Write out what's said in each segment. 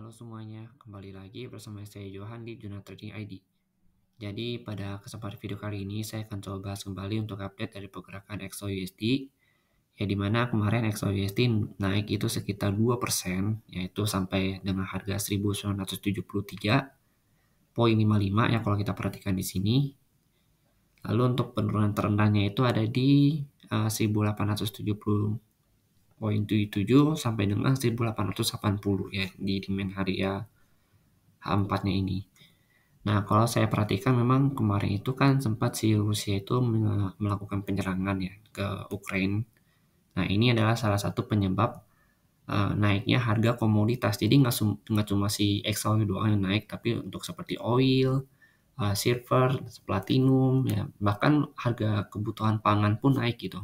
Halo semuanya, kembali lagi bersama saya Johan di Jurnal Trading ID. Jadi pada kesempatan video kali ini saya akan coba bahas kembali untuk update dari pergerakan XAUUSD, ya dimana kemarin XAUUSD naik itu sekitar 2%, yaitu sampai dengan harga 1973,55 ya kalau kita perhatikan di sini. Lalu untuk penurunan terendahnya itu ada di 1870,77 sampai dengan 1880 ya di demand harian H4-nya ini. Nah, kalau saya perhatikan memang kemarin itu kan sempat si Rusia itu melakukan penyerangan ya ke Ukraina. Nah, ini adalah salah satu penyebab naiknya harga komoditas. Jadi nggak cuma si XAU doang yang naik, tapi untuk seperti oil, silver, platinum, ya bahkan harga kebutuhan pangan pun naik gitu.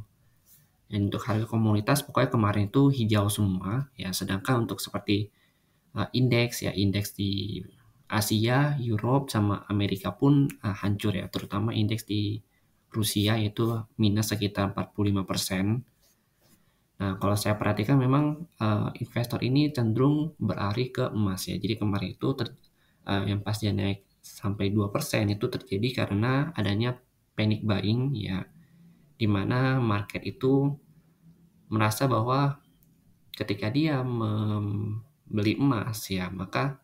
Dan untuk harga komoditas pokoknya kemarin itu hijau semua ya. Sedangkan untuk seperti indeks di Asia, Europe, sama Amerika pun hancur ya, terutama indeks di Rusia itu minus sekitar 45%. Nah, kalau saya perhatikan memang investor ini cenderung beralih ke emas ya. Jadi kemarin itu yang pas dia naik sampai 2% itu terjadi karena adanya panic buying ya, di mana market itu merasa bahwa ketika dia membeli emas ya, maka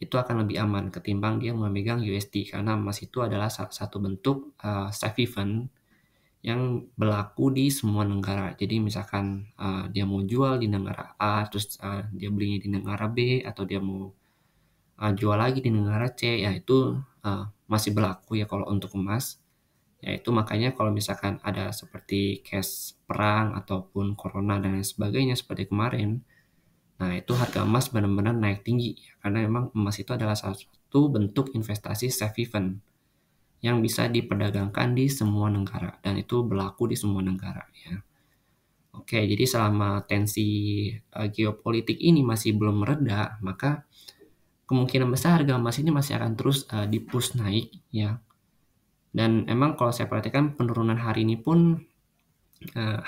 itu akan lebih aman ketimbang dia memegang USD, karena emas itu adalah salah satu bentuk safe haven yang berlaku di semua negara. Jadi misalkan dia mau jual di negara A, terus dia beli di negara B, atau dia mau jual lagi di negara C, ya itu masih berlaku ya kalau untuk emas. Ya itu makanya kalau misalkan ada seperti case perang ataupun corona dan lain sebagainya seperti kemarin, nah itu harga emas benar-benar naik tinggi ya, karena memang emas itu adalah salah satu bentuk investasi safe haven yang bisa diperdagangkan di semua negara dan itu berlaku di semua negara ya. Oke, jadi selama tensi geopolitik ini masih belum mereda, maka kemungkinan besar harga emas ini masih akan terus di-push naik ya. Dan emang kalau saya perhatikan penurunan hari ini pun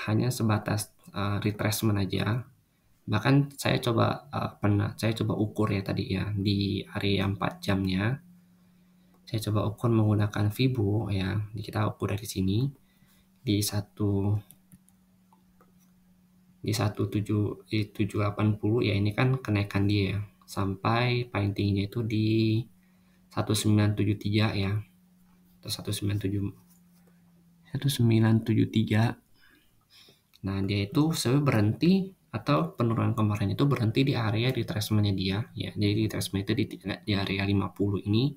hanya sebatas retracement aja. Bahkan saya coba ukur ya tadi ya di area 4 jamnya. Saya coba ukur menggunakan Fibo ya. Kita ukur dari sini di 1780 ya, ini kan kenaikan dia ya. Sampai paling tingginya itu di 1973 ya. Atau 1973. Nah, dia itu sebenarnya berhenti atau penurunan kemarin itu berhenti di area retracement-nya dia ya. Jadi retracement itu di area 50 ini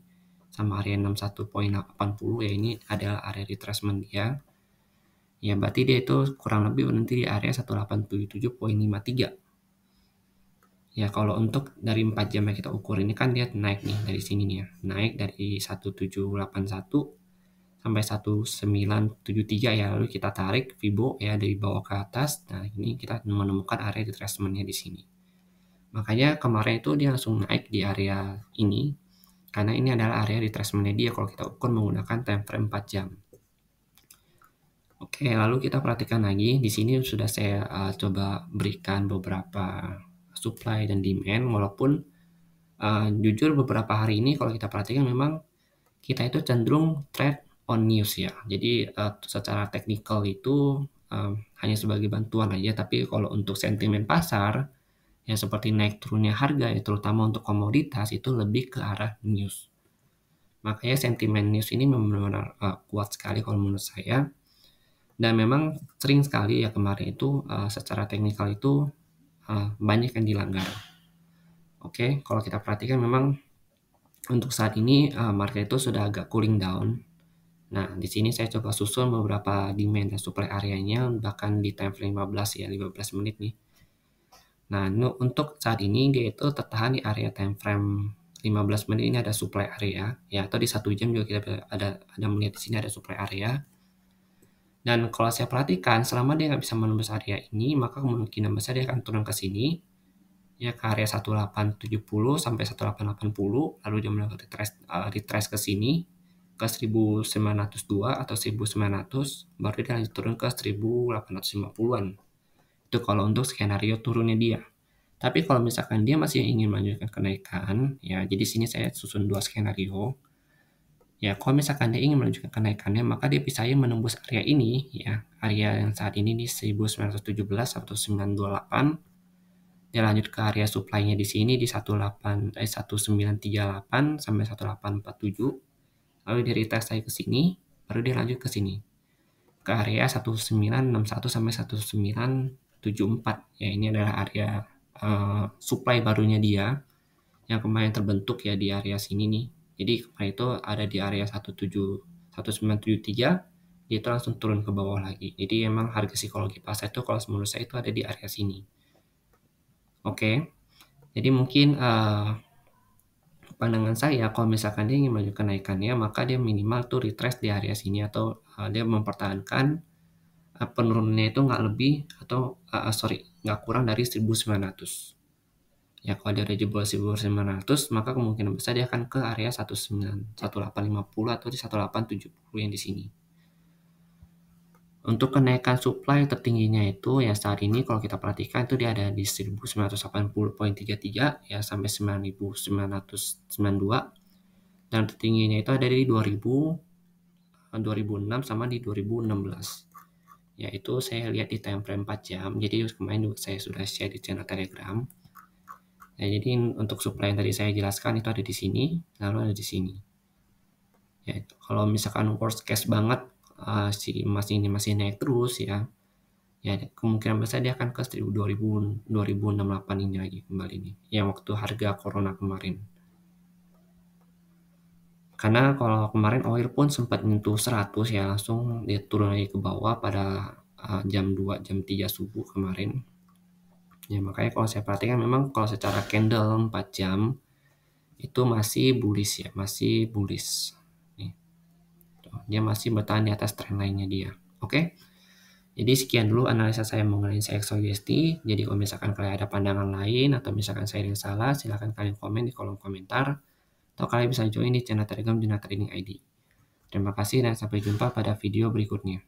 sama area 61.80 ya, ini adalah area retracement dia. Ya berarti dia itu kurang lebih berhenti di area 1877.53. Ya kalau untuk dari 4 jam yang kita ukur ini kan dia naik nih dari sini nih ya. Naik dari 1781 sampai 1973 ya, lalu kita tarik Fibo ya dari bawah ke atas. Nah, ini kita menemukan area retracement-nya di sini. Makanya kemarin itu dia langsung naik di area ini karena ini adalah area retracement-nya dia kalau kita ukur menggunakan time frame 4 jam. Oke, lalu kita perhatikan lagi di sini sudah saya coba berikan beberapa supply dan demand, walaupun jujur beberapa hari ini kalau kita perhatikan memang kita itu cenderung trade on news ya. Jadi secara teknikal itu hanya sebagai bantuan aja, tapi kalau untuk sentimen pasar yang seperti naik turunnya harga ya, terutama untuk komoditas itu lebih ke arah news. Makanya sentimen news ini benar-benar kuat sekali kalau menurut saya. Dan memang sering sekali ya kemarin itu secara teknikal itu banyak yang dilanggar. Oke, kalau kita perhatikan memang untuk saat ini market itu sudah agak cooling down. Nah, di sini saya coba susun beberapa demand dan supply areanya bahkan di time frame 15 ya, 15 menit nih. Nah, untuk saat ini dia itu tertahan di area time frame 15 menit ini ada supply area ya, atau di 1 jam juga kita ada melihat di sini ada supply area. Dan kalau saya perhatikan selama dia nggak bisa menembus area ini, maka kemungkinan besar dia akan turun ke sini ya, ke area 1870 sampai 1880, lalu dia melakukan retrace ke sini ke 1902 atau 1900, baru dia lanjut turun ke 1850-an. Itu kalau untuk skenario turunnya dia. Tapi kalau misalkan dia masih ingin melanjutkan kenaikan, ya jadi sini saya susun 2 skenario. Ya, kalau misalkan dia ingin melanjutkan kenaikannya, maka dia bisa menembus area ini, ya, area yang saat ini nih 1917 atau 928. Dia lanjut ke area supply-nya di sini di 1938 sampai 1847. Lalu dia retest lagi ke sini, baru dia lanjut ke sini. Ke area 1961 sampai 1974. Ya, ini adalah area supply barunya dia yang kemarin terbentuk ya di area sini nih. Jadi kemarin itu ada di area 1973, dia itu langsung turun ke bawah lagi. Jadi emang harga psikologi pasar itu kalau menurut saya itu ada di area sini. Oke, jadi mungkin pandangan saya kalau misalkan dia ingin melanjutkan kenaikannya, maka dia minimal tuh retrace di area sini atau dia mempertahankan penurunannya itu nggak lebih atau nggak kurang dari 1900. Ya, kalau dia udah jebol 1900, maka kemungkinan besar dia akan ke area 1850 atau di 1870 yang di sini. Untuk kenaikan supply tertingginya itu ya saat ini kalau kita perhatikan itu dia ada di 1980.33 ya sampai 9992, dan tertingginya itu ada di 2006 sama di 2016. Ya, itu saya lihat di time frame 4 jam. Jadi kemarin juga saya sudah share di channel Telegram. Ya, jadi untuk supply yang tadi saya jelaskan itu ada di sini, lalu ada di sini. Ya, kalau misalkan worst case banget si emas ini masih naik terus ya kemungkinan besar dia akan ke 2068 ini lagi kembali nih, yang waktu harga corona kemarin. Karena kalau kemarin oil pun sempat menyentuh 100 ya, langsung dia turun lagi ke bawah pada jam 2, jam 3 subuh kemarin. Ya, makanya kalau saya perhatikan memang kalau secara candle 4 jam itu masih bullish ya, masih bullish. Nih. Dia masih bertahan di atas trendline-nya dia. Oke. Jadi sekian dulu analisa saya mengenai CXOUSD. Jadi kalau misalkan kalian ada pandangan lain atau misalkan saya yang salah, silahkan kalian komen di kolom komentar. Atau kalian bisa join di channel Telegram Junat Trading ID. Terima kasih dan sampai jumpa pada video berikutnya.